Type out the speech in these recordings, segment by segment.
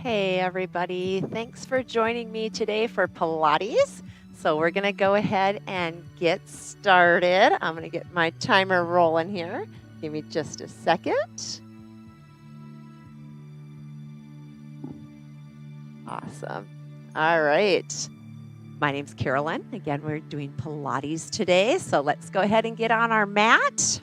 Hey, everybody. Thanks for joining me today for Pilates. So, we're going to go ahead and get started. I'm going to get my timer rolling here. Give me just a second. Awesome. All right. My name's Carolyn. Again, we're doing Pilates today. So, let's go ahead and get on our mat.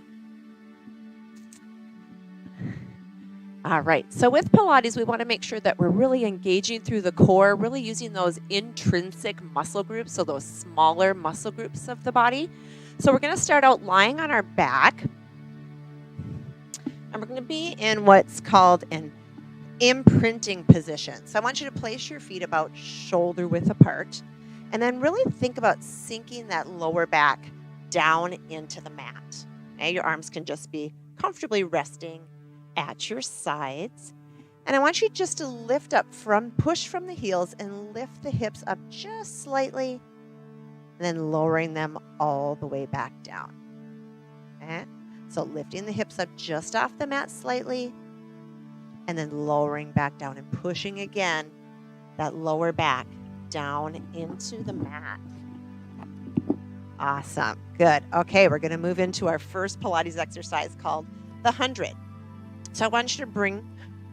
All right, so with Pilates, we want to make sure that we're really engaging through the core, really using those intrinsic muscle groups, so those smaller muscle groups of the body. So we're going to start out lying on our back, and we're going to be in what's called an imprinting position. So I want you to place your feet about shoulder width apart, and then really think about sinking that lower back down into the mat. Okay? Your arms can just be comfortably resting at your sides. And I want you just to lift up push from the heels and lift the hips up just slightly, and then lowering them all the way back down. Okay? So lifting the hips up just off the mat slightly, and then lowering back down and pushing again that lower back down into the mat. Awesome. Good. Okay, we're going to move into our first Pilates exercise called the 100. So I want you to bring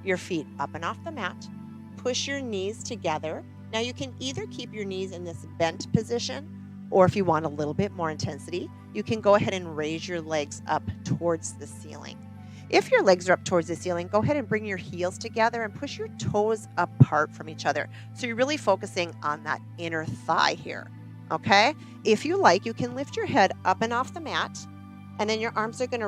your feet up and off the mat, push your knees together. Now you can either keep your knees in this bent position, or if you want a little bit more intensity, you can go ahead and raise your legs up towards the ceiling. If your legs are up towards the ceiling, go ahead and bring your heels together and push your toes apart from each other. So you're really focusing on that inner thigh here, okay? If you like, you can lift your head up and off the mat, and then your arms are going to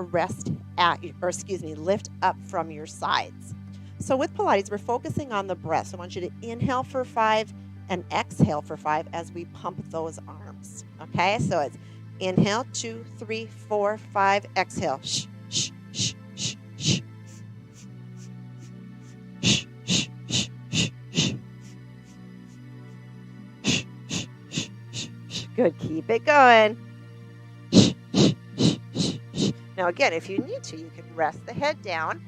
lift up from your sides. So with Pilates, we're focusing on the breath. So I want you to inhale for 5 and exhale for 5 as we pump those arms. Okay, so it's inhale, 2, 3, 4, 5, exhale. Shh, shh, shh, shh, shh. Shh, shh, shh, shh, shh. Shh, shh, shh, shh, shh. Good, keep it going. Now, again, if you need to, you can rest the head down.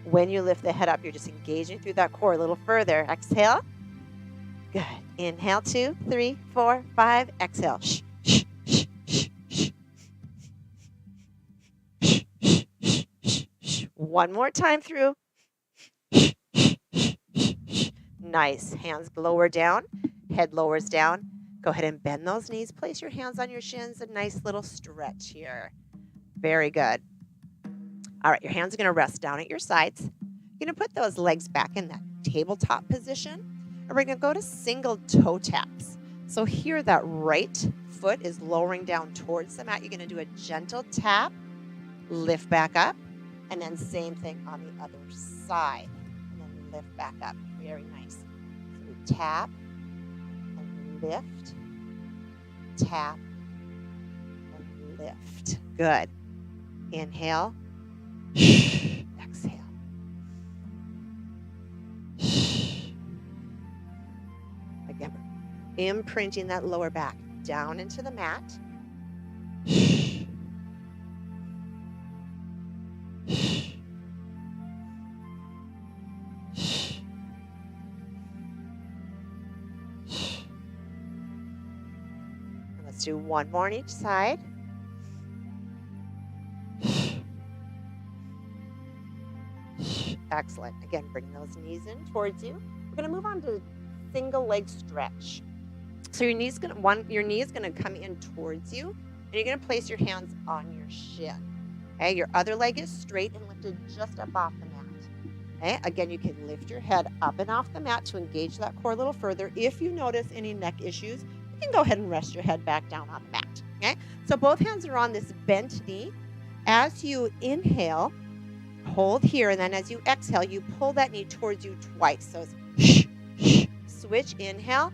When you lift the head up, you're just engaging through that core a little further. Exhale. Good. Inhale, 2, 3, 4, 5. Exhale. One more time through. Nice. Hands lower down. Head lowers down. Go ahead and bend those knees. Place your hands on your shins. A nice little stretch here. Very good. All right, your hands are going to rest down at your sides. You're going to put those legs back in that tabletop position. And we're going to go to single toe taps. So here that right foot is lowering down towards the mat. You're going to do a gentle tap, lift back up, and then same thing on the other side. And then lift back up. Very nice. So we tap, lift, tap, and lift. Good. Inhale, exhale. Again, imprinting that lower back down into the mat. Let's do one more on each side. Excellent. Again, bring those knees in towards you. We're going to move on to single leg stretch. So your knee is going to come in towards you, and you're going to place your hands on your shin. Okay, your other leg is straight and lifted just up off the mat. Okay, again, you can lift your head up and off the mat to engage that core a little further. If you notice any neck issues, you can go ahead and rest your head back down on the mat. Okay, so both hands are on this bent knee. As you inhale, hold here, and then as you exhale, you pull that knee towards you twice. So it's switch, inhale,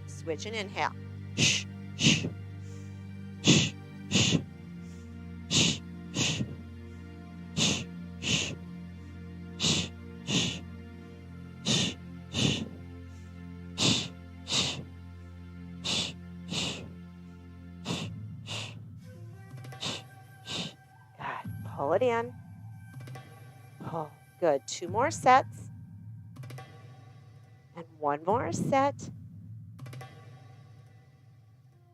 switch and inhale. Pull it in. Pull. Good. 2 more sets. And 1 more set.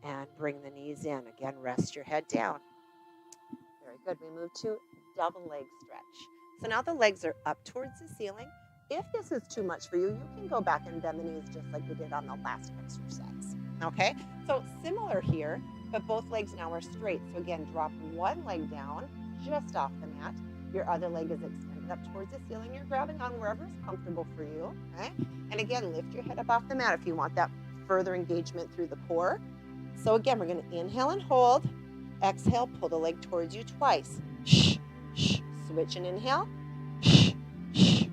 And bring the knees in. Again, rest your head down. Very good. We move to double leg stretch. So now the legs are up towards the ceiling. If this is too much for you, you can go back and bend the knees just like we did on the last exercise. Okay? So similar here, but both legs now are straight. So again, drop one leg down just off the mat. Your other leg is extended up towards the ceiling. You're grabbing on wherever is comfortable for you. Okay? And again, lift your head up off the mat if you want that further engagement through the core. So again, we're going to inhale and hold. Exhale, pull the leg towards you twice. Shh, shh. Switch and inhale. Shh, shh,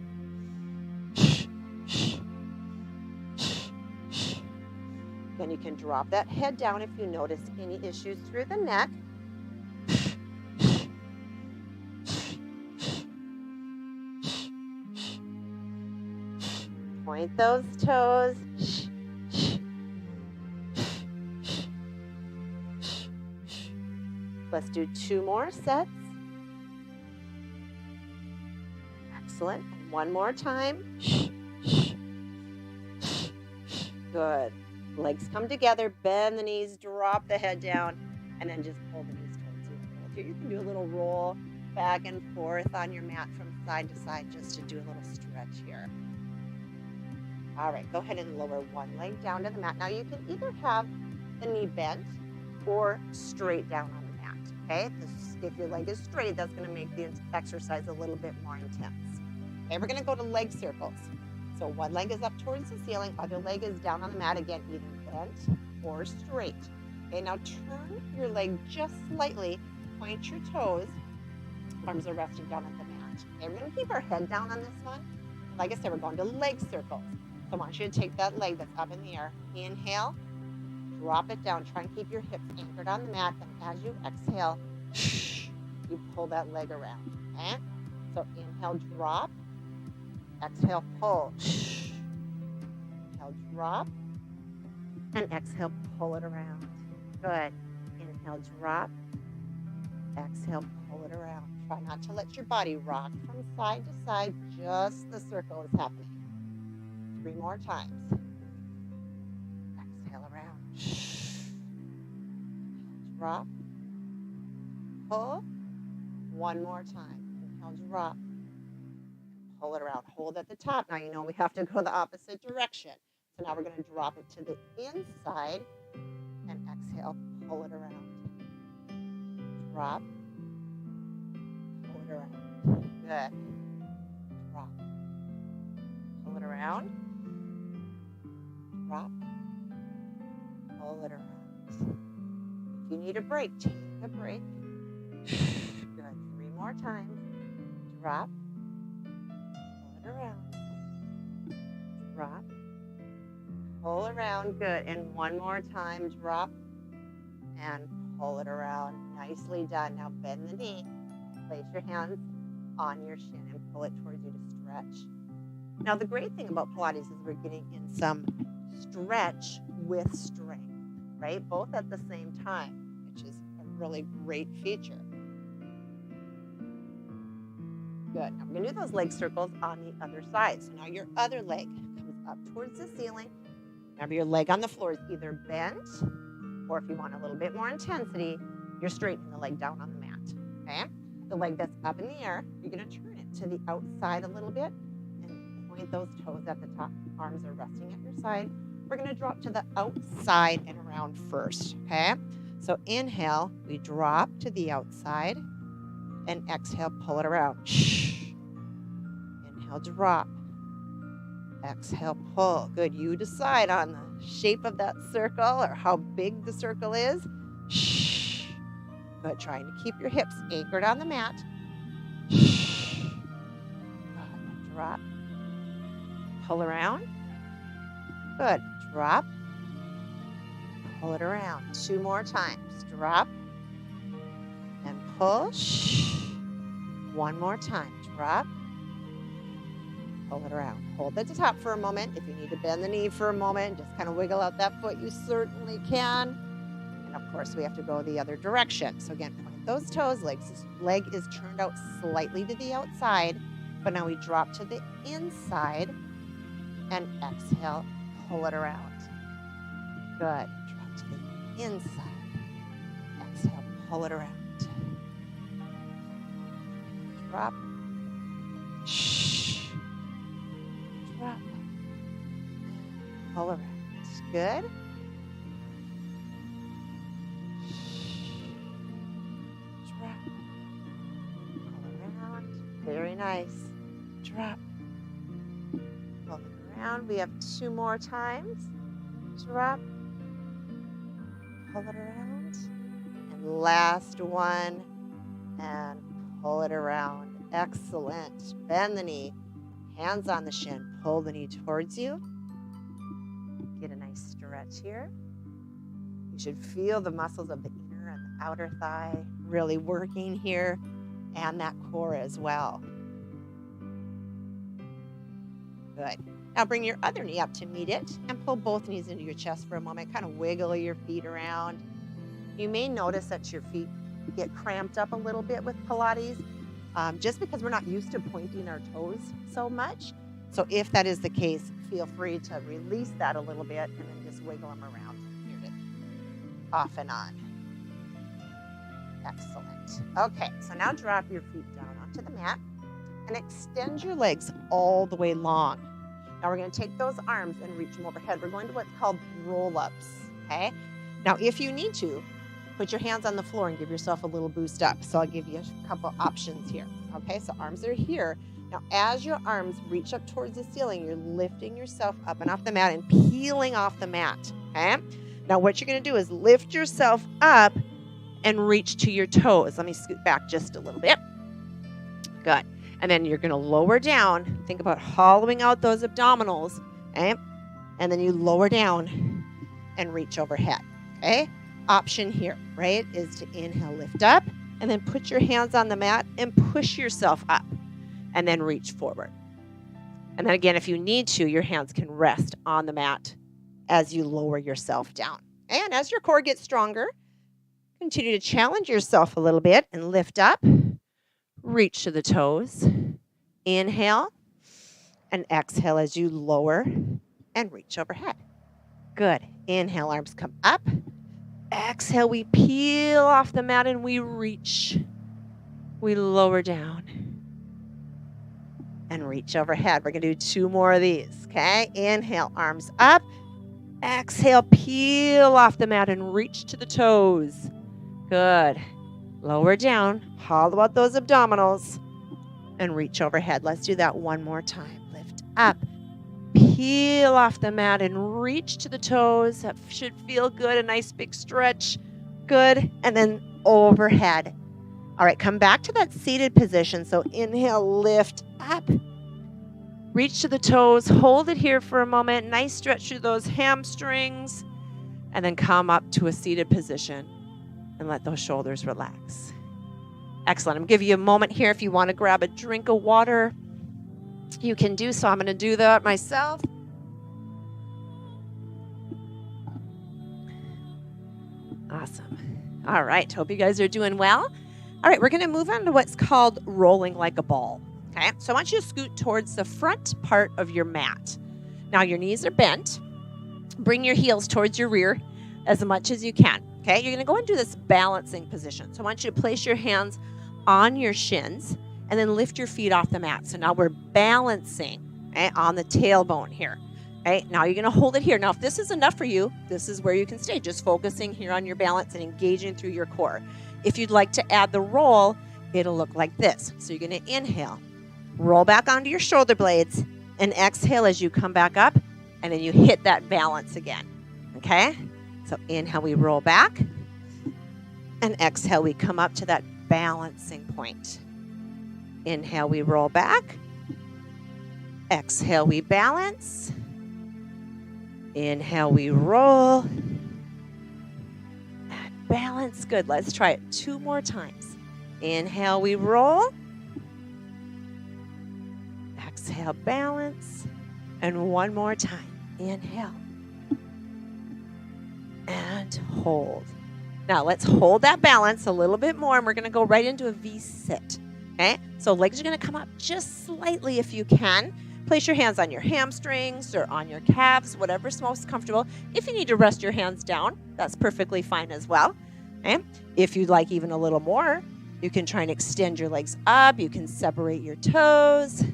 shh, shh, shh. Then you can drop that head down if you notice any issues through the neck. Point those toes. Let's do 2 more sets. Excellent. And 1 more time. Good. Legs come together, bend the knees, drop the head down, and then just pull the knees towards you. Here you can do a little roll back and forth on your mat from side to side just to do a little stretch here. All right, go ahead and lower one leg down to the mat. Now you can either have the knee bent or straight down on the mat, okay? If your leg is straight, that's gonna make the exercise a little bit more intense. Okay, we're gonna go to leg circles. So one leg is up towards the ceiling, other leg is down on the mat, again, either bent or straight. Okay, now turn your leg just slightly, point your toes, arms are resting down at the mat. Okay, we're gonna keep our head down on this one. Like I said, we're going to leg circles. So I want you to take that leg that's up in the air. Inhale, drop it down. Try and keep your hips anchored on the mat. And as you exhale, you pull that leg around. Okay? So inhale, drop. Exhale, pull. Inhale, drop. And exhale, pull it around. Good. Inhale, drop. Exhale, pull it around. Try not to let your body rock from side to side. Just the circle is happening. 3 more times. Exhale around. Drop. Pull. 1 more time. Inhale, drop. Pull it around. Hold at the top. Now you know we have to go the opposite direction. So now we're going to drop it to the inside and exhale, pull it around. Drop. Pull it around. Good. Drop. Pull it around. Drop. Pull it around. If you need a break, take a break. Good. 3 more times. Drop. Pull it around. Drop. Pull around. Good. And 1 more time. Drop. And pull it around. Nicely done. Now bend the knee. Place your hands on your shin and pull it towards you to stretch. Now the great thing about Pilates is we're getting in some stretch with strength, right? Both at the same time, which is a really great feature. Good. Now we're going to do those leg circles on the other side. So now your other leg comes up towards the ceiling. Remember, your leg on the floor is either bent, or if you want a little bit more intensity, you're straightening the leg down on the mat, okay? The leg that's up in the air, you're going to turn it to the outside a little bit and point those toes at the top. Arms are resting at your side. We're going to drop to the outside and around first, okay? So inhale, we drop to the outside, and exhale, pull it around. Shh. Inhale, drop. Exhale, pull. Good. You decide on the shape of that circle or how big the circle is. Shh. Good. Trying to keep your hips anchored on the mat. Shh. Good. Drop. Pull around. Good. Drop. Pull it around. 2 more times. Drop. And pull. Shh. 1 more time. Drop. Pull it around. Hold at the top for a moment. If you need to bend the knee for a moment, just kind of wiggle out that foot, you certainly can. And of course, we have to go the other direction. So again, point those toes. Leg is turned out slightly to the outside. But now we drop to the inside and exhale, pull it around. Good. Drop to the inside. Exhale, pull it around. Drop. Shh. Drop. Pull around. Good. Drop. Pull around. Very nice. Drop. Pull it around. We have 2 more times. Drop. Pull it around. And last one. And pull it around. Excellent. Bend the knee. Hands on the shin. Pull the knee towards you. Get a nice stretch here. You should feel the muscles of the inner and the outer thigh really working here, and that core as well. Good. Now bring your other knee up to meet it and pull both knees into your chest for a moment. Kind of wiggle your feet around. You may notice that your feet get cramped up a little bit with Pilates, just because we're not used to pointing our toes so much. So if that is the case, feel free to release that a little bit and then just wiggle them around. Here it is. Off and on. Excellent. Okay, so now drop your feet down onto the mat and extend your legs all the way long. Now we're going to take those arms and reach them overhead. We're going to what's called roll-ups, okay? Now if you need to, put your hands on the floor and give yourself a little boost up. So I'll give you a couple options here. Okay, so arms are here. Now, as your arms reach up towards the ceiling, you're lifting yourself up and off the mat and peeling off the mat. Okay? Now, what you're going to do is lift yourself up and reach to your toes. Let me scoot back just a little bit. Good. And then you're going to lower down. Think about hollowing out those abdominals. Okay? And then you lower down and reach overhead. Okay? Option here, right, is to inhale, lift up, and then put your hands on the mat and push yourself up, and then reach forward. And then again, if you need to, your hands can rest on the mat as you lower yourself down. And as your core gets stronger, continue to challenge yourself a little bit and lift up, reach to the toes, inhale, and exhale as you lower and reach overhead. Good. Inhale, arms come up. Exhale, we peel off the mat and we reach. We lower down and reach overhead. We're going to do 2 more of these, okay? Inhale, arms up. Exhale, peel off the mat and reach to the toes. Good. Lower down, hollow out those abdominals, and reach overhead. Let's do that 1 more time. Lift up. Peel off the mat and reach to the toes. That should feel good. A nice big stretch. Good. And then overhead. All right, come back to that seated position. So inhale, lift up. Reach to the toes. Hold it here for a moment. Nice stretch through those hamstrings. And then come up to a seated position and let those shoulders relax. Excellent. I'm going to give you a moment here if you want to grab a drink of water. You can do so. I'm going to do that myself. Awesome. All right. Hope you guys are doing well. All right. We're going to move on to what's called rolling like a ball. Okay. So I want you to scoot towards the front part of your mat. Now your knees are bent. Bring your heels towards your rear as much as you can. Okay. You're going to go into this balancing position. So I want you to place your hands on your shins and then lift your feet off the mat. So now we're balancing, okay, on the tailbone here. Okay, now you're going to hold it here. Now, if this is enough for you, this is where you can stay, just focusing here on your balance and engaging through your core. If you'd like to add the roll, it'll look like this. So you're going to inhale, roll back onto your shoulder blades, and exhale as you come back up, and then you hit that balance again. Okay? So inhale, we roll back, and exhale, we come up to that balancing point. Inhale, we roll back. Exhale, we balance. Inhale, we roll. And balance. Good. Let's try it 2 more times. Inhale, we roll. Exhale, balance. And 1 more time. Inhale. And hold. Now, let's hold that balance a little bit more, and we're going to go right into a V-sit. Okay? So legs are going to come up just slightly if you can. Place your hands on your hamstrings or on your calves, whatever's most comfortable. If you need to rest your hands down, that's perfectly fine as well. Okay? If you'd like even a little more, you can try and extend your legs up. You can separate your toes.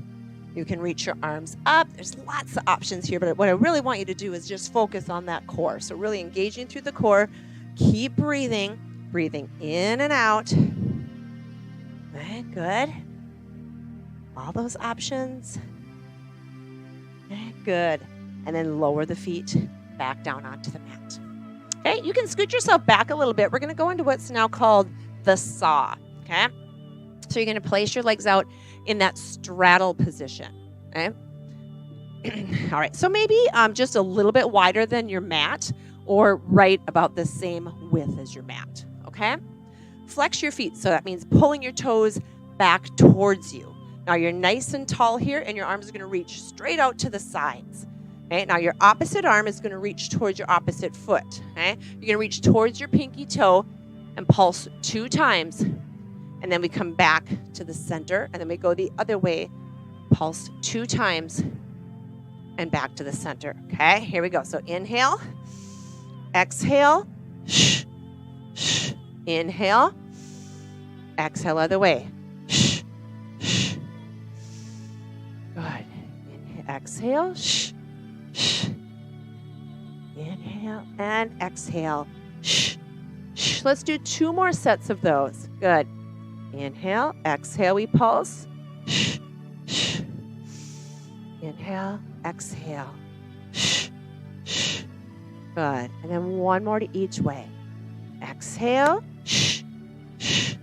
You can reach your arms up. There's lots of options here, but what I really want you to do is just focus on that core. So really engaging through the core. Keep breathing in and out. Okay, good. All those options. Okay, good. And then lower the feet back down onto the mat. Okay, you can scoot yourself back a little bit. We're going to go into what's now called the saw. Okay, so you're going to place your legs out in that straddle position. Okay. All right, so maybe just a little bit wider than your mat or right about the same width as your mat. Okay, flex your feet. So that means pulling your toes back towards you. Now you're nice and tall here, and your arms are going to reach straight out to the sides. Okay, now your opposite arm is going to reach towards your opposite foot. Okay, you're going to reach towards your pinky toe and pulse 2 times. And then we come back to the center, and then we go the other way, pulse 2 times, and back to the center. Okay, here we go. So inhale, exhale, shh, shh. Inhale, exhale other way. Shh, shh. Good. Inhale, exhale, shh, shh. Inhale and exhale. Shh, shh. Let's do 2 more sets of those. Good. Inhale, exhale, we pulse. Shh, shh. Inhale, exhale. Shh, shh. Good. And then 1 more to each way. Exhale, shh, shh.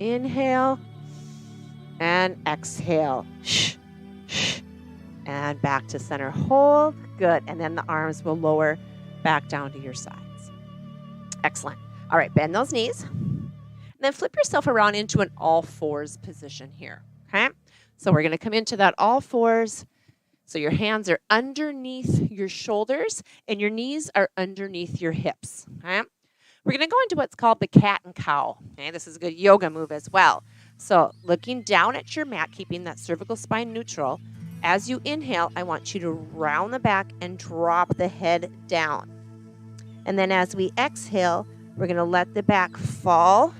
Inhale, and exhale. Shh, shh. And back to center. Hold. Good. And then the arms will lower back down to your sides. Excellent. All right, bend those knees. And then flip yourself around into an all fours position here. Okay? So we're going to come into that all fours. So your hands are underneath your shoulders and your knees are underneath your hips. Okay? We're going to go into what's called the cat and cow. Okay? This is a good yoga move as well. So looking down at your mat, keeping that cervical spine neutral. As you inhale, I want you to round the back and drop the head down. And then as we exhale, we're going to let the back fall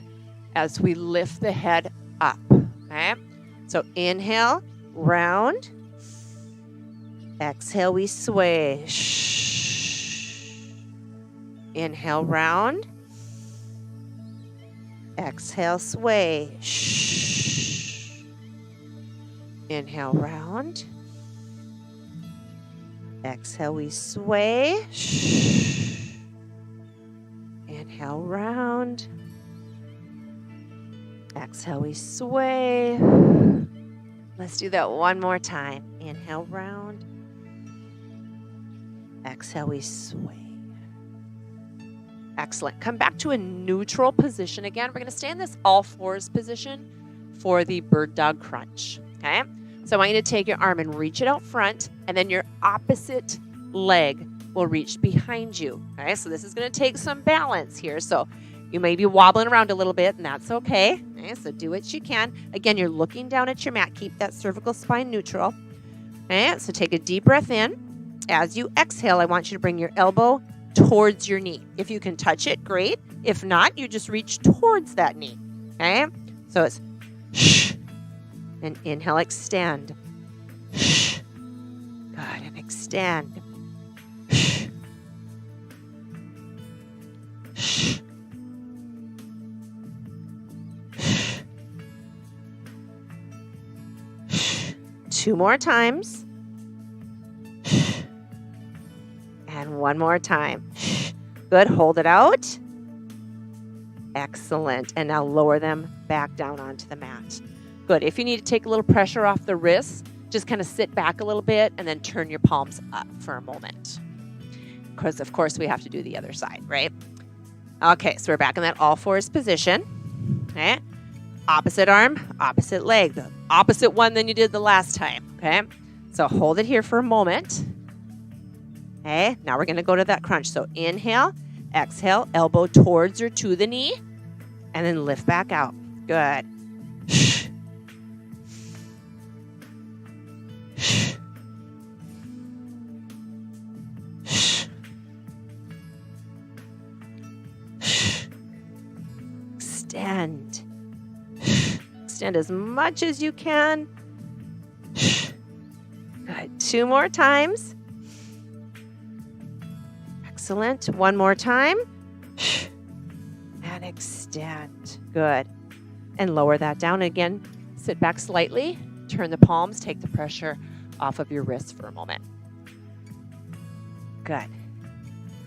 as we lift the head up. Okay? So inhale, round. Exhale, we sway. Shh. Inhale, round. Exhale, sway. Shh. Inhale, round. Exhale, we sway. Shh. Inhale, round. Exhale, we sway. Let's do that 1 more time. Inhale, round. Exhale, we sway. Excellent. Come back to a neutral position again. We're going to stay in this all fours position for the bird dog crunch. Okay? So I want you to take your arm and reach it out front, and then your opposite leg will reach behind you. Okay? So this is going to take some balance here. So you may be wobbling around a little bit, and that's okay. Okay? So do what you can. Again, you're looking down at your mat. Keep that cervical spine neutral. Okay? So take a deep breath in. As you exhale, I want you to bring your elbow towards your knee. If you can touch it, great. If not, you just reach towards that knee. Okay? So it's shh. And inhale, extend. Shh. Good. And extend. Shh. Shh. Shh. 2 more times. And 1 more time. Good. Hold it out. Excellent. And now lower them back down onto the mat. Good. If you need to take a little pressure off the wrists, just kind of sit back a little bit and then turn your palms up for a moment. Because, of course, we have to do the other side, right? Okay, so we're back in that all fours position. Okay. Opposite arm, opposite leg. The opposite one than you did the last time. Okay. So hold it here for a moment. Okay, now we're going to go to that crunch. So inhale, exhale, elbow towards or to the knee, and then lift back out. Good. extend. Extend as much as you can. Good. 2 more times. Excellent. 1 more time. And extend. Good. And lower that down again. Sit back slightly. Turn the palms. Take the pressure off of your wrists for a moment. Good.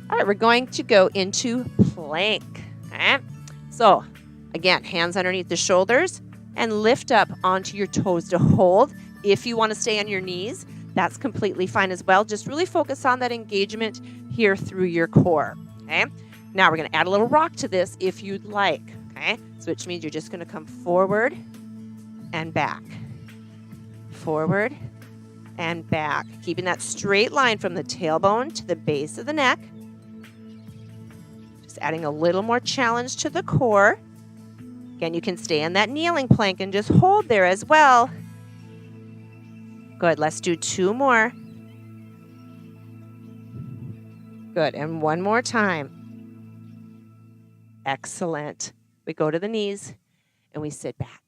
All right, we're going to go into plank. Okay? So, again, hands underneath the shoulders and lift up onto your toes to hold. If you want to stay on your knees, that's completely fine as well. Just really focus on that engagement here through your core. Okay? Now we're going to add a little rock to this if you'd like. Okay? So which means you're just going to come forward and back. Forward and back. Keeping that straight line from the tailbone to the base of the neck. Just adding a little more challenge to the core. Again, you can stay in that kneeling plank and just hold there as well. Good. Let's do 2 more. Good. And 1 more time. Excellent. We go to the knees and we sit back.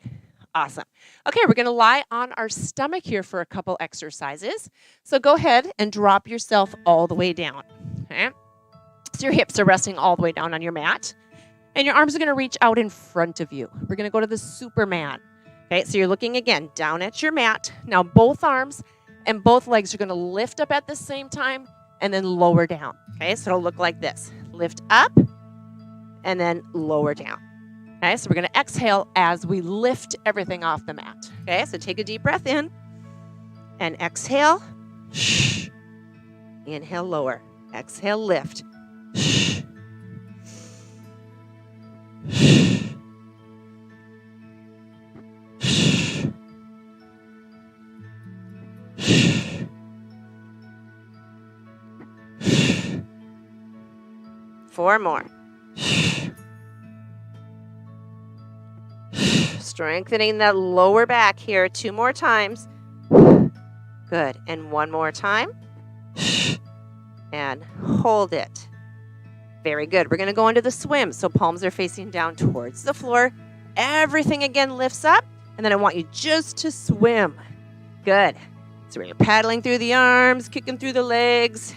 Awesome. Okay, we're going to lie on our stomach here for a couple exercises. So go ahead and drop yourself all the way down. Okay? So your hips are resting all the way down on your mat. And your arms are going to reach out in front of you. We're going to go to the Superman. Okay, so you're looking again down at your mat. Now both arms and both legs are going to lift up at the same time and then lower down. Okay, so it'll look like this. Lift up and then lower down. Okay, so we're going to exhale as we lift everything off the mat. Okay, so take a deep breath in and exhale. Inhale, lower. Exhale, lift. 4 more. Strengthening that lower back here 2 more times. Good. And 1 more time. And hold it. Very good. We're going to go into the swim. So palms are facing down towards the floor. Everything again lifts up. And then I want you just to swim. Good. So you're paddling through the arms, kicking through the legs,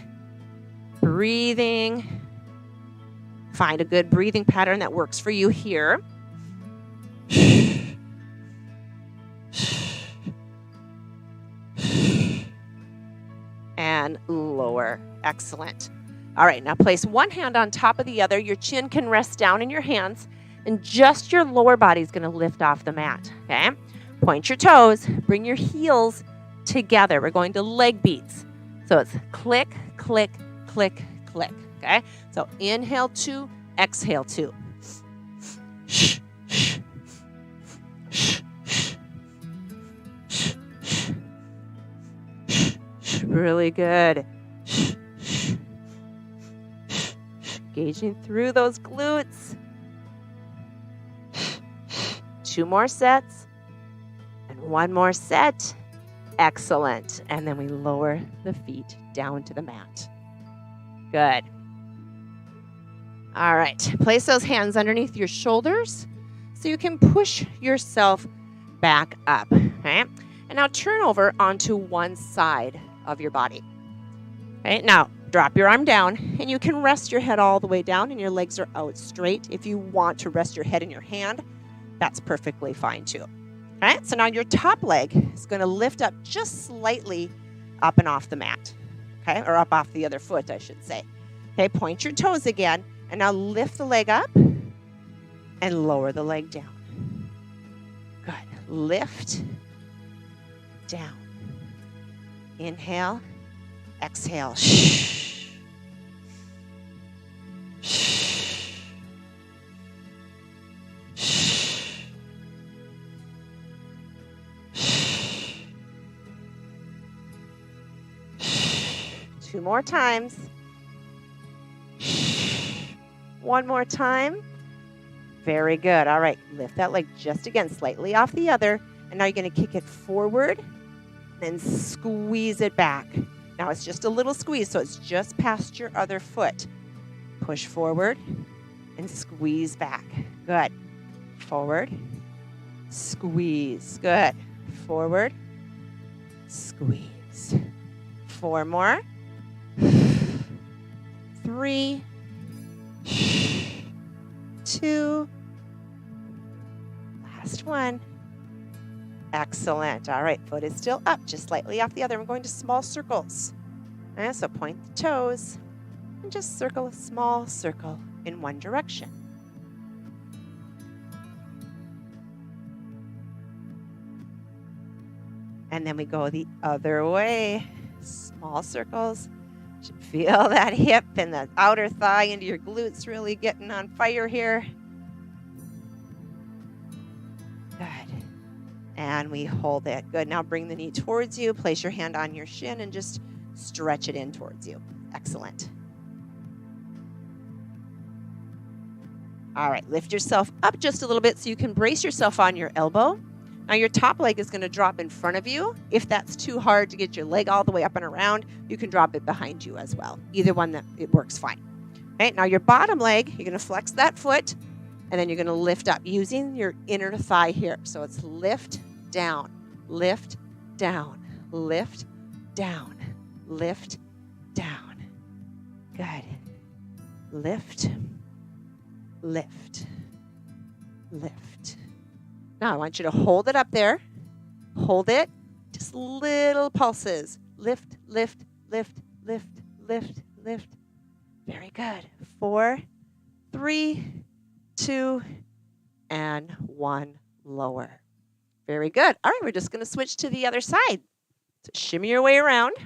breathing. Find a good breathing pattern that works for you here. And lower. Excellent. All right, now place one hand on top of the other. Your chin can rest down in your hands, and just your lower body is going to lift off the mat, okay? Point your toes. Bring your heels together. We're going to leg beats. So it's click, click, click, click, okay? So inhale 2, exhale 2. Really good. Engaging through those glutes. 2 more sets. And 1 more set. Excellent. And then we lower the feet down to the mat. Good. All right. Place those hands underneath your shoulders so you can push yourself back up. Okay? And now turn over onto one side of your body. Okay? Now, drop your arm down, and you can rest your head all the way down, and your legs are out straight. If you want to rest your head in your hand, that's perfectly fine too. All right, so now your top leg is going to lift up just slightly up and off the mat, okay, or up off the other foot, I should say. Okay, point your toes again, and now lift the leg up and lower the leg down. Good. Lift, down. Inhale, exhale. 2 more times. 1 more time. Very good. All right. Lift that leg just again, slightly off the other. And now you're going to kick it forward and squeeze it back. Now it's just a little squeeze, so it's just past your other foot. Push forward and squeeze back. Good. Forward. Squeeze. Good. Forward. Squeeze. 4 more. 3, 2, last one. Excellent. All right, foot is still up, just slightly off the other. We're going to small circles. And so point the toes and just circle a small circle in one direction. And then we go the other way. Small circles. You should feel that hip and the outer thigh into your glutes really getting on fire here. Good. And we hold it. Good. Now bring the knee towards you. Place your hand on your shin and just stretch it in towards you. Excellent. All right. Lift yourself up just a little bit so you can brace yourself on your elbow. Now your top leg is going to drop in front of you. If that's too hard to get your leg all the way up and around, you can drop it behind you as well. Either one, that it works fine. Okay, now your bottom leg, you're going to flex that foot, and then you're going to lift up using your inner thigh here. So it's lift, down, lift, down, lift, down, lift, down. Good. Lift, lift, lift. Now I want you to hold it up there. Hold it. Just little pulses. Lift, lift, lift, lift, lift, lift. Very good. 4, 3, 2, and 1. Lower. Very good. All right, we're just going to switch to the other side. So shimmy your way around.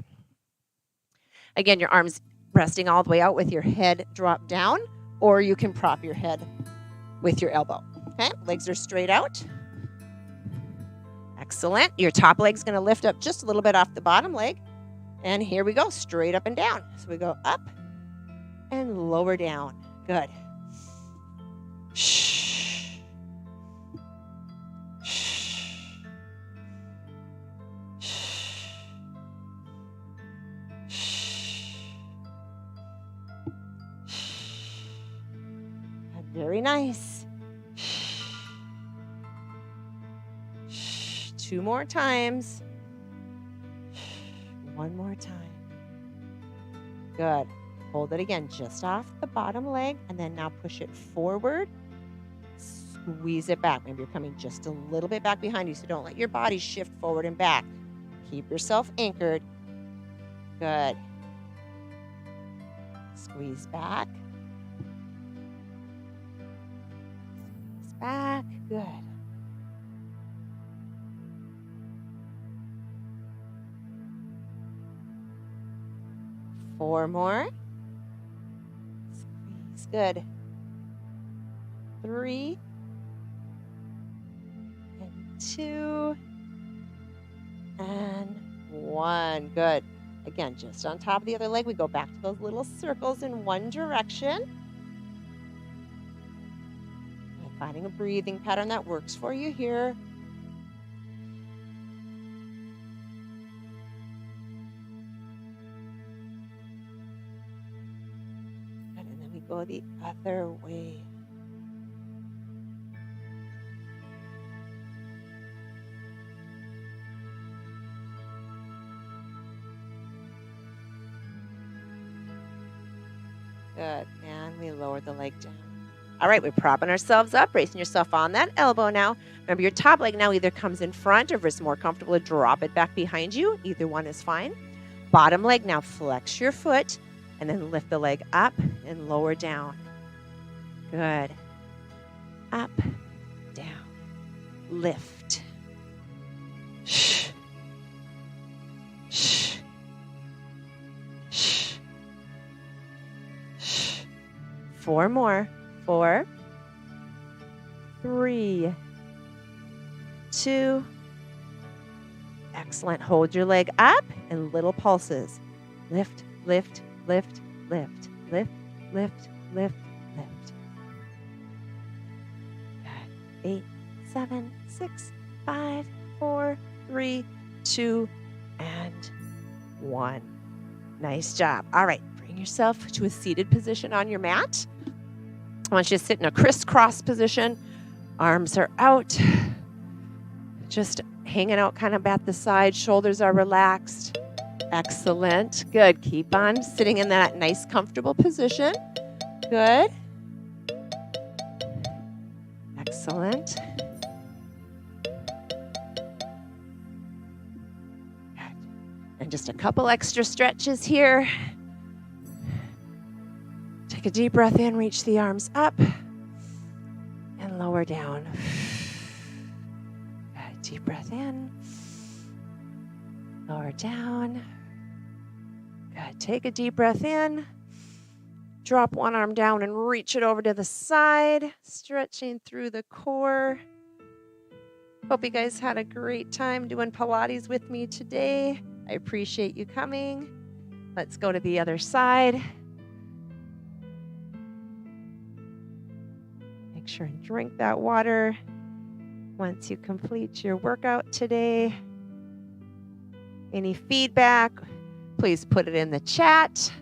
Again, your arms resting all the way out with your head dropped down, or you can prop your head with your elbow. Okay, legs are straight out. Excellent. Your top leg's going to lift up just a little bit off the bottom leg. And here we go, straight up and down. So we go up and lower down. Good. Shh. Shh. Shh. Shh. Very nice. 2 more times. 1 more time. Good. Hold it again just off the bottom leg, and then now push it forward. Squeeze it back. Maybe you're coming just a little bit back behind you, so don't let your body shift forward and back. Keep yourself anchored. Good. Squeeze back. Squeeze back. Good. Four more. Squeeze. Good. 3 and 2 and 1. Good. Again, just on top of the other leg, we go back to those little circles in one direction. And finding a breathing pattern that works for you here. Go the other way. Good. And we lower the leg down. All right, we're propping ourselves up, bracing yourself on that elbow now. Remember, your top leg now either comes in front, or if it's more comfortable to drop it back behind you. Either one is fine. Bottom leg, now flex your foot. And then lift the leg up and lower down. Good. Up, down, lift. Shh. Shh. Shh. Shh. 4 more. 4, 3, 2. Excellent. Hold your leg up and little pulses. Lift, lift, lift, lift, lift, lift, lift, lift. Good. 8, 7, 6, 5, 4, 3, 2, and 1. Nice job. All right, bring yourself to a seated position on your mat. I want you to sit in a crisscross position Arms are out. Just hanging out kind of at the side. Shoulders are relaxed. Excellent. Good. Keep on sitting in that nice, comfortable position. Good. Excellent. And just a couple extra stretches here. Take a deep breath in, reach the arms up and lower down. Good. Deep breath in, lower down. Good. Take a deep breath in, drop one arm down and reach it over to the side, stretching through the core. Hope you guys had a great time doing Pilates with me today. I appreciate you coming. Let's go to the other side. Make sure and drink that water once you complete your workout today. Any feedback, please put it in the chat.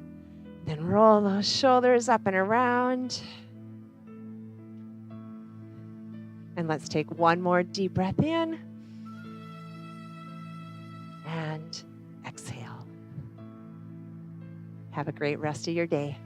Then roll those shoulders up and around. And let's take one more deep breath in. And exhale. Have a great rest of your day.